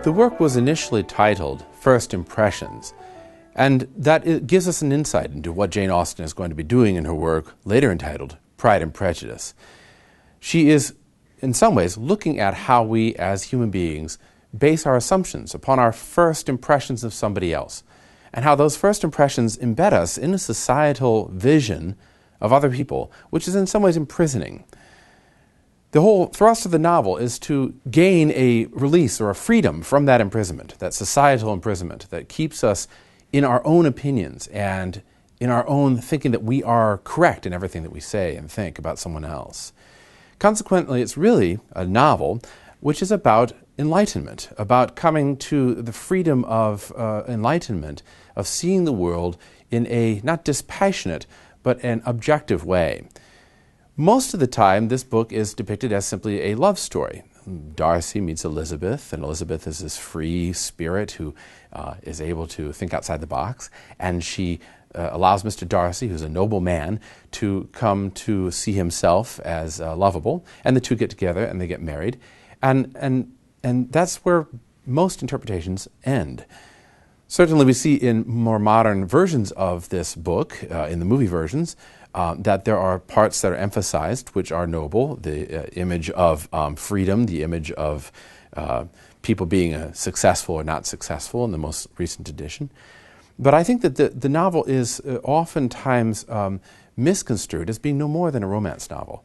The work was initially titled First Impressions, and that it gives us an insight into what Jane Austen is going to be doing in her work, later entitled Pride and Prejudice. She is, in some ways, looking at how we as human beings base our assumptions upon our first impressions of somebody else, and how those first impressions embed us in a societal vision of other people, which is in some ways imprisoning. The whole thrust of the novel is to gain a release or a freedom from that imprisonment, that societal imprisonment that keeps us in our own opinions and in our own thinking that we are correct in everything that we say and think about someone else. Consequently, it's really a novel which is about enlightenment, about coming to the freedom of enlightenment, of seeing the world in a not dispassionate but an objective way. Most of the time, this book is depicted as simply a love story. Darcy meets Elizabeth, and Elizabeth is this free spirit who is able to think outside the box, and she allows Mr. Darcy, who's a noble man, to come to see himself as lovable, and the two get together and they get married, and that's where most interpretations end. Certainly we see in more modern versions of this book, in the movie versions, that there are parts that are emphasized which are noble, the image of freedom, the image of people being successful or not successful in the most recent edition. But I think that the novel is oftentimes misconstrued as being no more than a romance novel.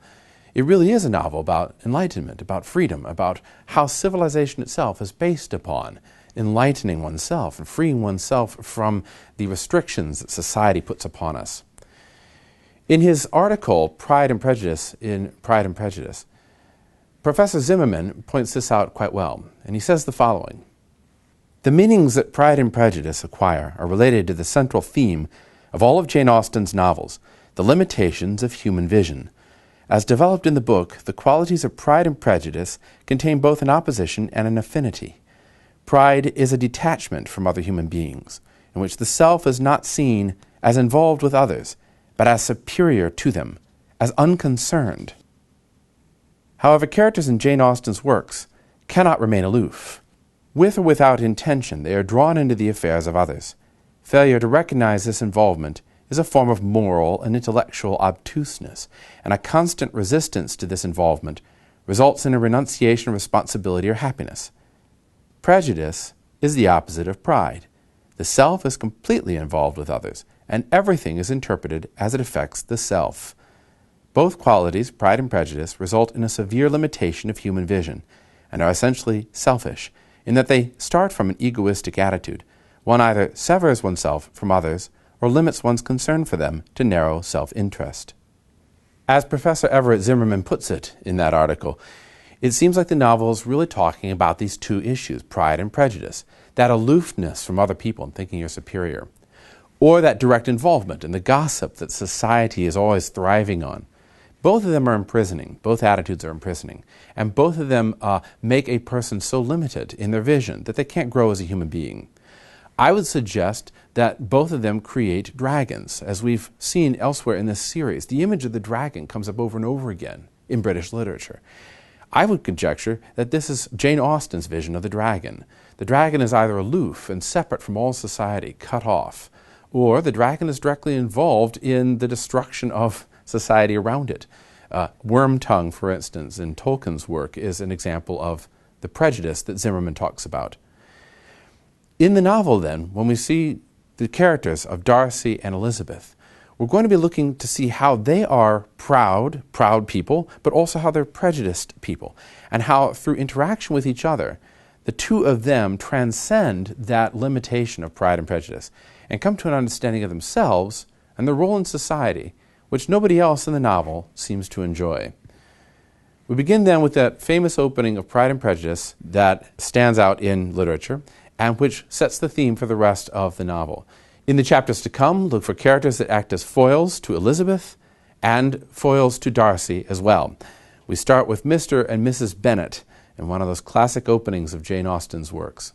It really is a novel about enlightenment, about freedom, about how civilization itself is based upon enlightening oneself and freeing oneself from the restrictions that society puts upon us. In his article, Pride and Prejudice, in Pride and Prejudice, Professor Zimmerman points this out quite well, and he says the following: "The meanings that Pride and Prejudice acquire are related to the central theme of all of Jane Austen's novels, the limitations of human vision. As developed in the book, the qualities of Pride and Prejudice contain both an opposition and an affinity. Pride is a detachment from other human beings, in which the self is not seen as involved with others, but as superior to them, as unconcerned. However, characters in Jane Austen's works cannot remain aloof. With or without intention, they are drawn into the affairs of others. Failure to recognize this involvement is a form of moral and intellectual obtuseness, and a constant resistance to this involvement results in a renunciation of responsibility or happiness. Prejudice is the opposite of pride. The self is completely involved with others, and everything is interpreted as it affects the self. Both qualities, pride and prejudice, result in a severe limitation of human vision, and are essentially selfish, in that they start from an egoistic attitude. One either severs oneself from others or limits one's concern for them to narrow self-interest." As Professor Everett Zimmerman puts it in that article, it seems like the novel is really talking about these two issues, pride and prejudice, that aloofness from other people and thinking you're superior, or that direct involvement in the gossip that society is always thriving on. Both of them are imprisoning. Both attitudes are imprisoning. And both of them make a person so limited in their vision that they can't grow as a human being. I would suggest that both of them create dragons. As we've seen elsewhere in this series, the image of the dragon comes up over and over again in British literature. I would conjecture that this is Jane Austen's vision of the dragon. The dragon is either aloof and separate from all society, cut off, or the dragon is directly involved in the destruction of society around it. Wormtongue, for instance, in Tolkien's work, is an example of the prejudice that Zimmerman talks about. In the novel, then, when we see the characters of Darcy and Elizabeth, we're going to be looking to see how they are proud people, but also how they're prejudiced people, and how through interaction with each other, the two of them transcend that limitation of pride and prejudice and come to an understanding of themselves and their role in society, which nobody else in the novel seems to enjoy. We begin then with that famous opening of Pride and Prejudice that stands out in literature and which sets the theme for the rest of the novel. In the chapters to come, look for characters that act as foils to Elizabeth and foils to Darcy as well. We start with Mr. and Mrs. Bennet in one of those classic openings of Jane Austen's works.